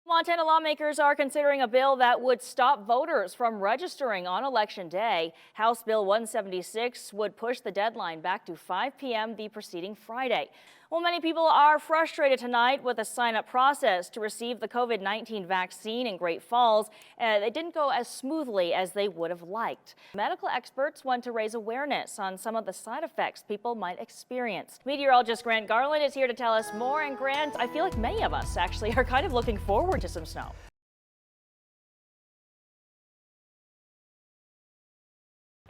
Montana lawmakers are considering a bill that would stop voters from registering on Election Day. House Bill 176 would push the deadline back to 5 p.m. the preceding Friday. Well, many people are frustrated tonight with the sign-up process to receive the COVID-19 vaccine in Great Falls. It didn't go as smoothly as they would have liked. Medical experts want to raise awareness on some of the side effects people might experience. Meteorologist Grant Garland is here to tell us more. And Grant, I feel like many of us actually are kind of looking forward to some snow.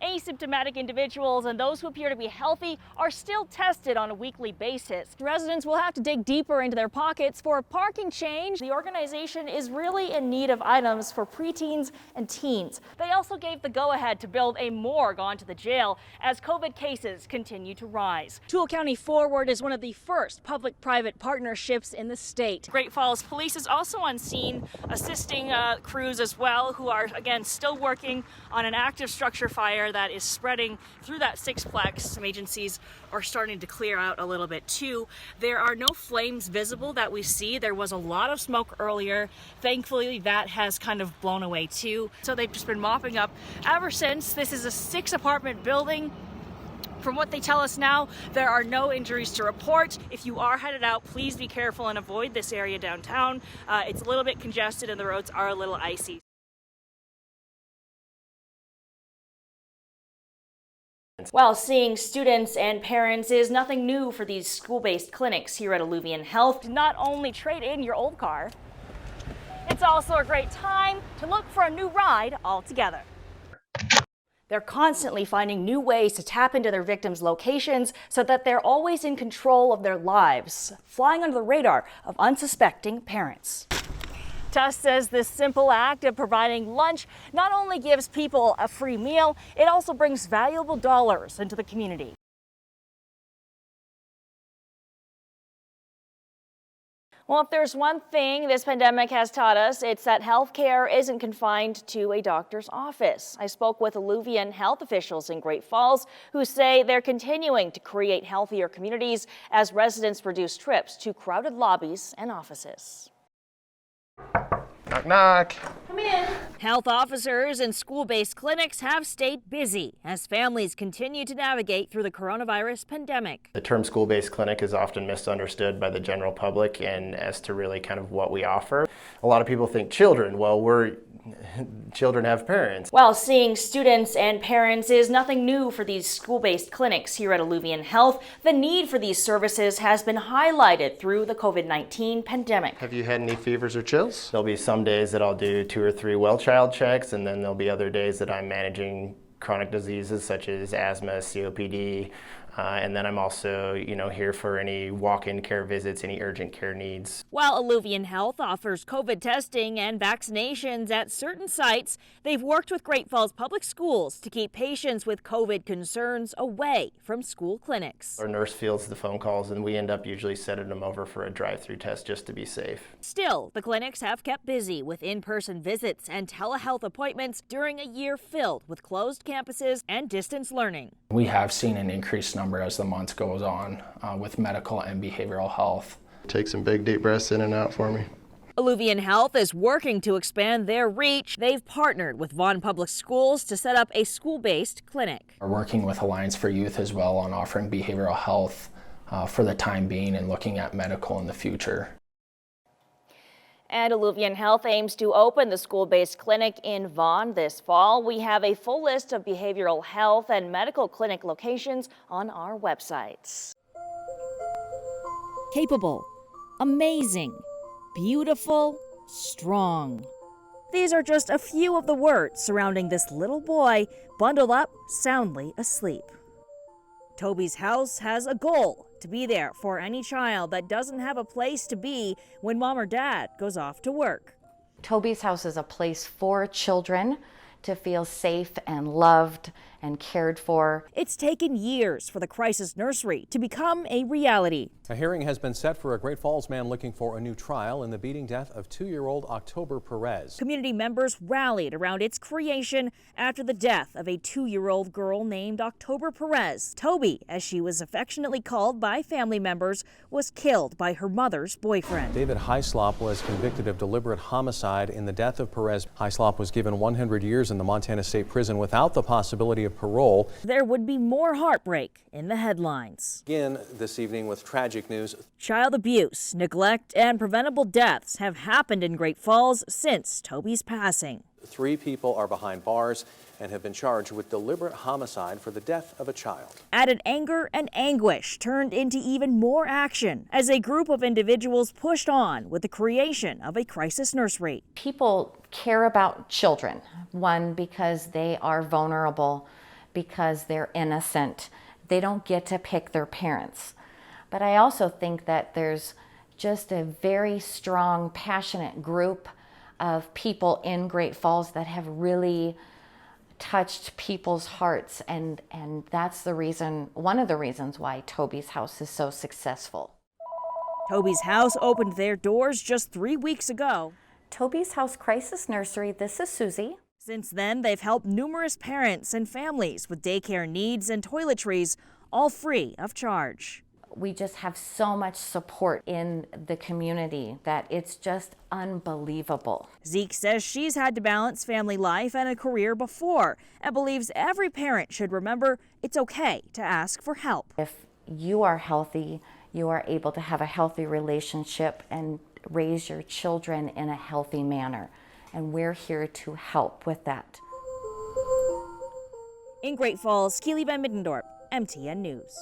Asymptomatic individuals and those who appear to be healthy are still tested on a weekly basis. Residents will have to dig deeper into their pockets for a parking change. The organization is really in need of items for preteens and teens. They also gave the go-ahead to build a morgue onto the jail as COVID cases continue to rise. Toole County Forward is one of the first public-private partnerships in the state. Great Falls Police is also on scene, assisting crews as well, who are again still working on an active structure fire that is spreading through that sixplex. Some agencies are starting to clear out a little bit too. There are no flames visible that we see. There was a lot of smoke earlier. Thankfully, that has kind of blown away too. So they've just been mopping up ever since. This is a 6-apartment building. From what they tell us now, there are no injuries to report. If you are headed out, please be careful and avoid this area downtown. It's a little bit congested and the roads are a little icy. While seeing students and parents is nothing new for these school-based clinics here at Alluvian Health. Not only trade in your old car, it's also a great time to look for a new ride altogether. They're constantly finding new ways to tap into their victims' locations so that they're always in control of their lives, flying under the radar of unsuspecting parents. Tuss says this simple act of providing lunch not only gives people a free meal, it also brings valuable dollars into the community. Well, if there's one thing this pandemic has taught us, it's that healthcare isn't confined to a doctor's office. I spoke with Alluvian health officials in Great Falls who say they're continuing to create healthier communities as residents reduce trips to crowded lobbies and offices. Knock, knock. Come in. Health officers and school-based clinics have stayed busy as families continue to navigate through the coronavirus pandemic. The term school-based clinic is often misunderstood by the general public and as to really kind of what we offer. A lot of people think children. Well, children have parents. While seeing students and parents is nothing new for these school-based clinics here at Alluvian Health, the need for these services has been highlighted through the COVID-19 pandemic. Have you had any fevers or chills? There'll be some days that I'll do 2 or 3 well child checks, and then there'll be other days that I'm managing chronic diseases such as asthma, COPD, and then I'm also, here for any walk-in care visits, any urgent care needs. While Alluvian Health offers COVID testing and vaccinations at certain sites, they've worked with Great Falls Public Schools to keep patients with COVID concerns away from school clinics. Our nurse fields the phone calls, and we end up usually sending them over for a drive-through test just to be safe. Still, the clinics have kept busy with in-person visits and telehealth appointments during a year filled with closed campuses and distance learning. We have seen an increased number as the month goes on with medical and behavioral health. Take some big deep breaths in and out for me. Alluvian Health is working to expand their reach. They've partnered with Vaughan Public Schools to set up a school-based clinic. We're working with Alliance for Youth as well on offering behavioral health for the time being and looking at medical in the future. And Alluvian Health aims to open the school-based clinic in Vaughan this fall. We have a full list of behavioral health and medical clinic locations on our websites. Capable, amazing, beautiful, strong. These are just a few of the words surrounding this little boy bundled up, soundly asleep. Toby's house has a goal to be there for any child that doesn't have a place to be when mom or dad goes off to work. Toby's house is a place for children to feel safe and loved and cared for. It's taken years for the crisis nursery to become a reality. A hearing has been set for a Great Falls man looking for a new trial in the beating death of 2-year-old October Perez. Community members rallied around its creation after the death of a 2-year-old girl named October Perez. Toby, as she was affectionately called by family members, was killed by her mother's boyfriend. David Hyslop was convicted of deliberate homicide in the death of Perez. Hyslop was given 100 years in the Montana State Prison without the possibility of parole. There would be more heartbreak in the headlines. Again this evening with tragic news. Child abuse, neglect, and preventable deaths have happened in Great Falls since Toby's passing. 3 people are behind bars and have been charged with deliberate homicide for the death of a child. Added anger and anguish turned into even more action as a group of individuals pushed on with the creation of a crisis nursery. People care about children, one, because they are vulnerable, because they're innocent. They don't get to pick their parents. But I also think that there's just a very strong, passionate group of people in Great Falls that have really touched people's hearts, and that's the reason, one of the reasons why Toby's House is so successful. Toby's House opened their doors just 3 weeks ago. Toby's House Crisis Nursery, this is Susie. Since then, they've helped numerous parents and families with daycare needs and toiletries, all free of charge. We just have so much support in the community that it's just unbelievable. Zeke says she's had to balance family life and a career before and believes every parent should remember it's okay to ask for help. If you are healthy, you are able to have a healthy relationship and raise your children in a healthy manner. And we're here to help with that. In Great Falls, Keeley Van Middendorp, MTN News.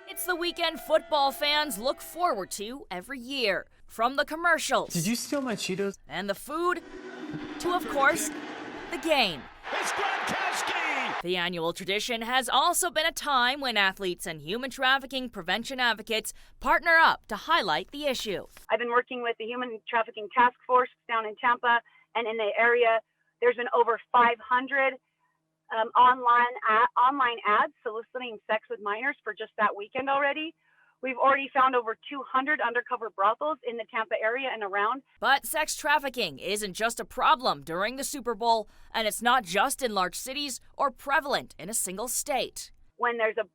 It's the weekend football fans look forward to every year. From the commercials. Did you steal my Cheetos? And the food to, of course, the game. It's Gronkowski! The annual tradition has also been a time when athletes and human trafficking prevention advocates partner up to highlight the issue. I've been working with the Human Trafficking Task Force down in Tampa and in the area. There's been over 500 online ads soliciting sex with minors for just that weekend already. We've already found over 200 undercover brothels in the Tampa area and around. But sex trafficking isn't just a problem during the Super Bowl, and it's not just in large cities or prevalent in a single state. When there's a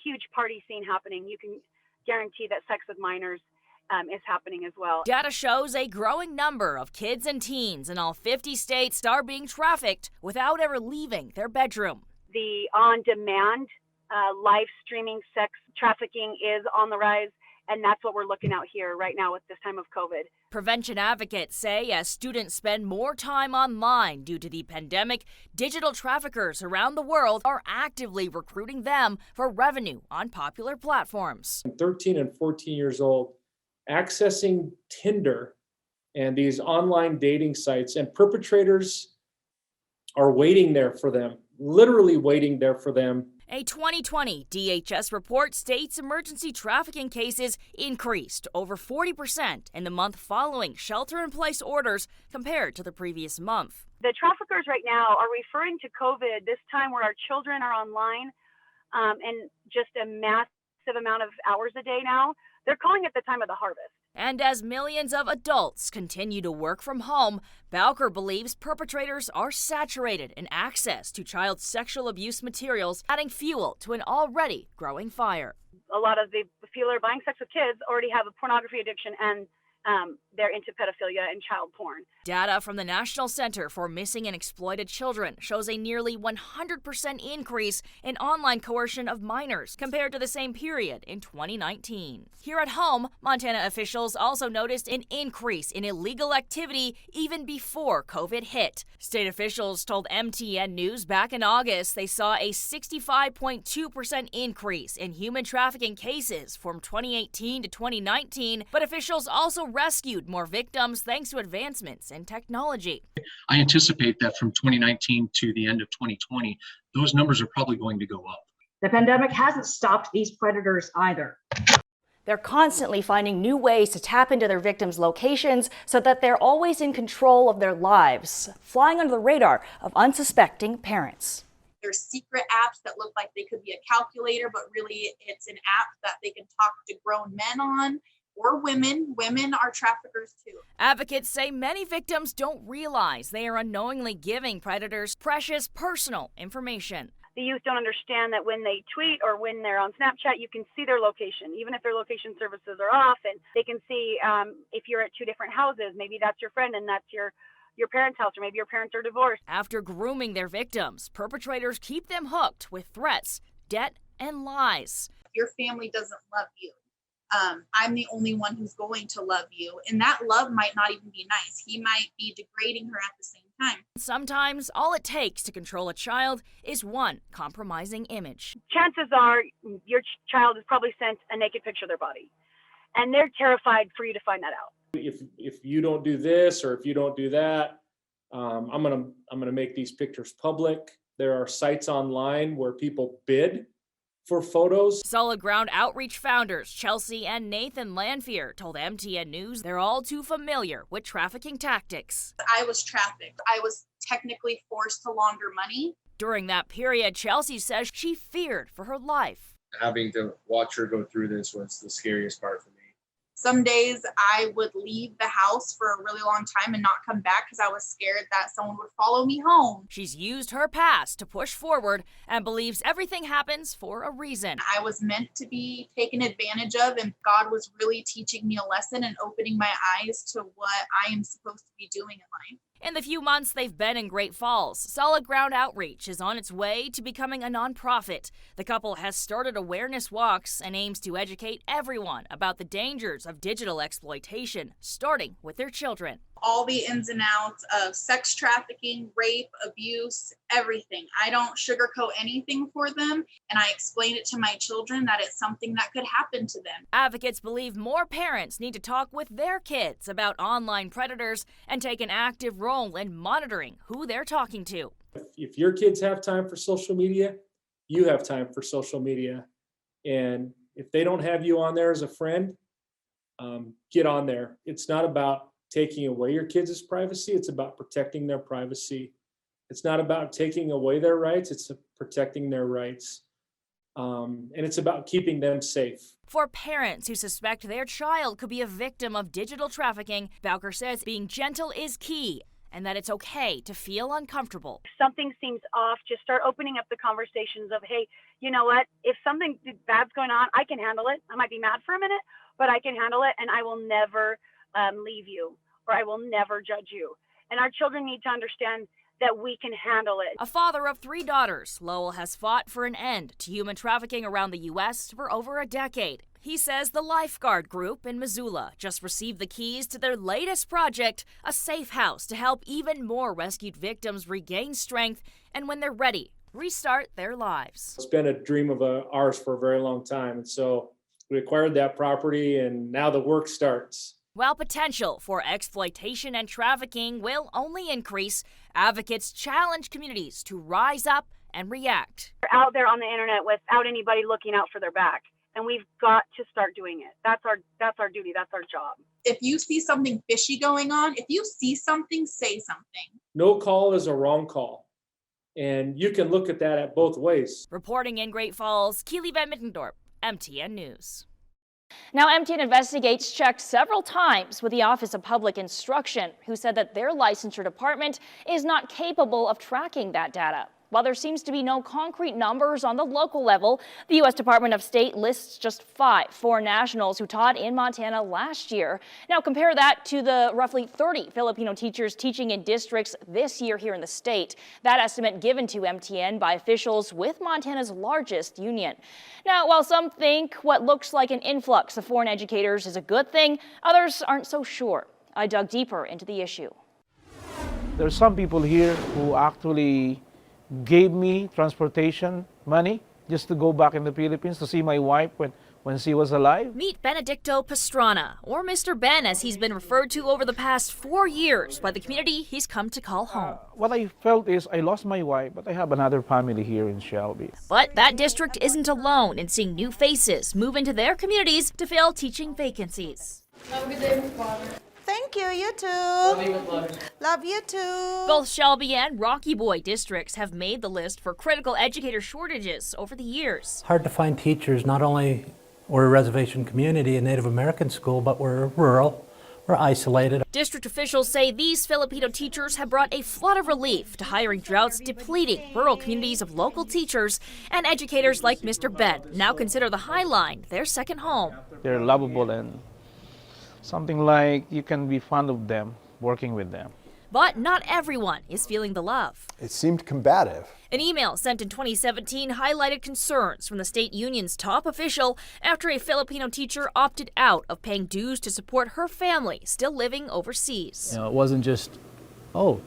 huge party scene happening, you can guarantee that sex with minors is happening as well. Data shows a growing number of kids and teens in all 50 states are being trafficked without ever leaving their bedroom. The on-demand live streaming sex trafficking is on the rise, and that's what we're looking at here right now with this time of COVID. Prevention advocates say as students spend more time online due to the pandemic, digital traffickers around the world are actively recruiting them for revenue on popular platforms. 13 and 14 years old, accessing Tinder and these online dating sites, and perpetrators are waiting there for them, literally waiting there for them. A 2020 DHS report states emergency trafficking cases increased over 40% in the month following shelter-in-place orders compared to the previous month. The traffickers right now are referring to COVID, this time where our children are online and just a massive amount of hours a day now. They're calling it the time of the harvest. And as millions of adults continue to work from home, Bowker believes perpetrators are saturated in access to child sexual abuse materials, adding fuel to an already growing fire. A lot of the people who are buying sex with kids already have a pornography addiction, and they're into pedophilia and child porn. Data from the National Center for Missing and Exploited Children shows a nearly 100% increase in online coercion of minors compared to the same period in 2019. Here at home, Montana officials also noticed an increase in illegal activity even before COVID hit. State officials told MTN News back in August they saw a 65.2% increase in human trafficking cases from 2018 to 2019, but officials also rescued more victims thanks to advancements in technology. I anticipate that from 2019 to the end of 2020, those numbers are probably going to go up. The pandemic hasn't stopped these predators either. They're constantly finding new ways to tap into their victims' locations so that they're always in control of their lives, flying under the radar of unsuspecting parents. There's secret apps that look like they could be a calculator, but really it's an app that they can talk to grown men on, or women. Women are traffickers too. Advocates say many victims don't realize they are unknowingly giving predators precious personal information. The youth don't understand that when they tweet or when they're on Snapchat, you can see their location, even if their location services are off, and they can see if you're at two different houses. Maybe that's your friend and that's your parents' house, or maybe your parents are divorced. After grooming their victims, perpetrators keep them hooked with threats, debt, and lies. If your family doesn't love you, I'm the only one who's going to love you. And that love might not even be nice. He might be degrading her at the same time. Sometimes all it takes to control a child is one compromising image. Chances are your child has probably sent a naked picture of their body, and they're terrified for you to find that out. If you don't do this, or if you don't do that, I'm gonna make these pictures public. There are sites online where people bid for photos. Solid Ground Outreach founders Chelsea and Nathan Lanphier told MTN News they're all too familiar with trafficking tactics. I was trafficked. I was technically forced to launder money. During that period, Chelsea says she feared for her life. Having to watch her go through this was the scariest part for me. Some days I would leave the house for a really long time and not come back because I was scared that someone would follow me home. She's used her past to push forward and believes everything happens for a reason. I was meant to be taken advantage of, and God was really teaching me a lesson and opening my eyes to what I am supposed to be doing in life. In the few months they've been in Great Falls, Solid Ground Outreach is on its way to becoming a nonprofit. The couple has started awareness walks and aims to educate everyone about the dangers of digital exploitation, starting with their children. All the ins and outs of sex trafficking, rape, abuse, everything. I don't sugarcoat anything for them, and I explain it to my children that it's something that could happen to them. Advocates believe more parents need to talk with their kids about online predators and take an active role in monitoring who they're talking to. If your kids have time for social media, you have time for social media. And if they don't have you on there as a friend, get on there. It's not about taking away your kids' privacy. It's about protecting their privacy. It's not about taking away their rights. It's protecting their rights. And it's about keeping them safe. For parents who suspect their child could be a victim of digital trafficking, Bowker says being gentle is key and that it's okay to feel uncomfortable. If something seems off, just start opening up the conversations of, hey, you know what? If something bad's going on, I can handle it. I might be mad for a minute, but I can handle it, and I will never leave you, or I will never judge you. And our children need to understand that we can handle it. A father of 3 daughters, Lowell has fought for an end to human trafficking around the U.S. for over a decade. He says the Lifeguard Group in Missoula just received the keys to their latest project, a safe house to help even more rescued victims regain strength and, when they're ready, restart their lives. It's been a dream of ours for a very long time. And so we acquired that property, and now the work starts. While potential for exploitation and trafficking will only increase, advocates challenge communities to rise up and react. They're out there on the internet without anybody looking out for their back, and we've got to start doing it. That's our duty. That's our job. If you see something fishy going on, if you see something, say something. No call is a wrong call, and you can look at that at both ways. Reporting in Great Falls, Keeley Van Middendorp, MTN News. Now, MTN Investigates checked several times with the Office of Public Instruction, who said that their licensure department is not capable of tracking that data. While there seems to be no concrete numbers on the local level, the U.S. Department of State lists just 5 foreign nationals who taught in Montana last year. Now compare that to the roughly 30 Filipino teachers teaching in districts this year here in the state. That estimate given to MTN by officials with Montana's largest union. Now, while some think what looks like an influx of foreign educators is a good thing, others aren't so sure. I dug deeper into the issue. There are some people here who actually gave me transportation money just to go back in the Philippines to see my wife when when she was alive. Meet Benedicto Pastrana, or Mr. Ben as he's been referred to over the past 4 years by the community he's come to call home. What I felt is I lost my wife, but I have another family here in Shelby. But that district isn't alone in seeing new faces move into their communities to fill teaching vacancies. Have a good day, Father. Thank you, you too. Love you with love. Love you too. Both Shelby and Rocky Boy districts have made the list for critical educator shortages over the years. Hard to find teachers. Not only we're a reservation community, a Native American school, but we're rural. We're isolated. District officials say these Filipino teachers have brought a flood of relief to hiring droughts depleting rural communities of local teachers, and educators like Mr. Ben now consider the High Line their second home. They're lovable and something like you can be fond of them, working with them. But not everyone is feeling the love. It seemed combative. An email sent in 2017 highlighted concerns from the state union's top official after a Filipino teacher opted out of paying dues to support her family still living overseas. It wasn't just, oh,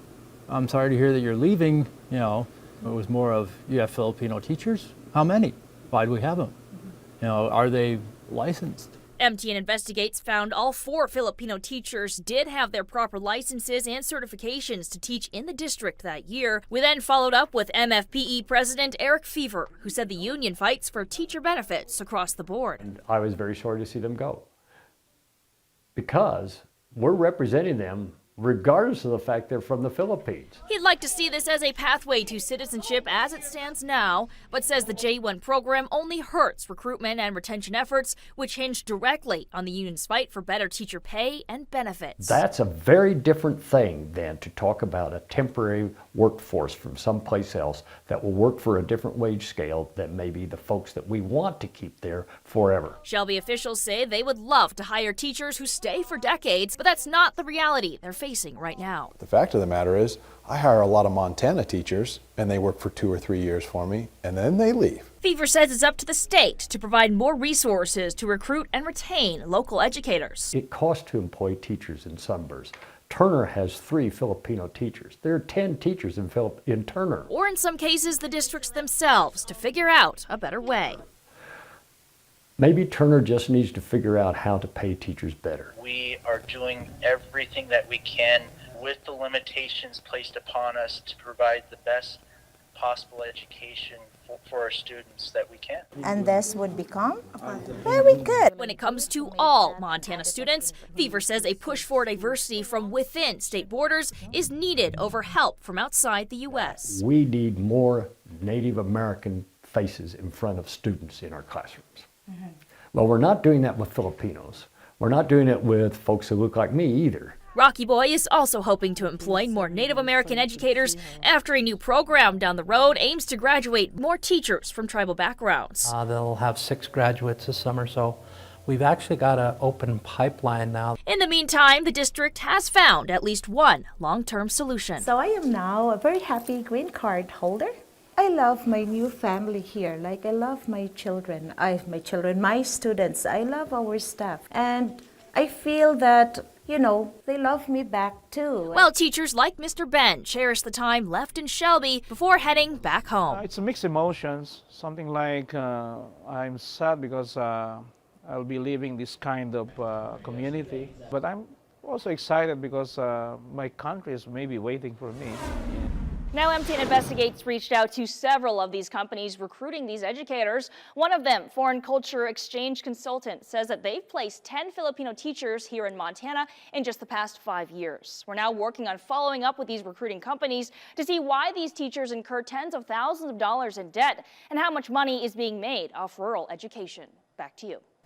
I'm sorry to hear that you're leaving, it was more of, you have Filipino teachers? How many? Why do we have them? Are they licensed? MTN Investigates found all 4 Filipino teachers did have their proper licenses and certifications to teach in the district that year. We then followed up with MFPE President Eric Fever, who said the union fights for teacher benefits across the board. And I was very sorry to see them go, because we're representing them regardless of the fact they're from the Philippines. He'd like to see this as a pathway to citizenship as it stands now, but says the J1 program only hurts recruitment and retention efforts, which hinge directly on the union's fight for better teacher pay and benefits. That's a very different thing than to talk about a temporary workforce from someplace else that will work for a different wage scale than maybe the folks that we want to keep there forever. Shelby officials say they would love to hire teachers who stay for decades, but that's not the reality they're facing right now. The fact of the matter is, I hire a lot of Montana teachers, and they work for 2 or 3 years for me, and then they leave. Fever says it's up to the state to provide more resources to recruit and retain local educators. It costs to employ teachers in Sunburst. Turner has 3 Filipino teachers. There are 10 teachers in Turner. Or in some cases, the districts themselves to figure out a better way. Maybe Turner just needs to figure out how to pay teachers better. We are doing everything that we can with the limitations placed upon us to provide the best possible education for our students that we can. And this would become very good. When it comes to all Montana students, Fever says a push for diversity from within state borders is needed over help from outside the U.S. We need more Native American faces in front of students in our classrooms. Well, we're not doing that with Filipinos. We're not doing it with folks who look like me either. Rocky Boy is also hoping to employ more Native American educators after a new program down the road aims to graduate more teachers from tribal backgrounds. They'll have 6 graduates this summer, so we've actually got an open pipeline now. In the meantime, the district has found at least one long-term solution. So I am now a very happy green card holder. I love my new family here. Like, I love my children, my students. I love our staff. And I feel that, they love me back too. Well, teachers like Mr. Ben cherish the time left in Shelby before heading back home. It's a mixed emotions. Something like I'm sad because I'll be leaving this kind of community. But I'm also excited because my country is maybe waiting for me. Now, MTN Investigates reached out to several of these companies recruiting these educators. One of them, Foreign Culture Exchange Consultant, says that they've placed 10 Filipino teachers here in Montana in just the past 5 years. We're now working on following up with these recruiting companies to see why these teachers incur tens of thousands of dollars in debt and how much money is being made off rural education. Back to you.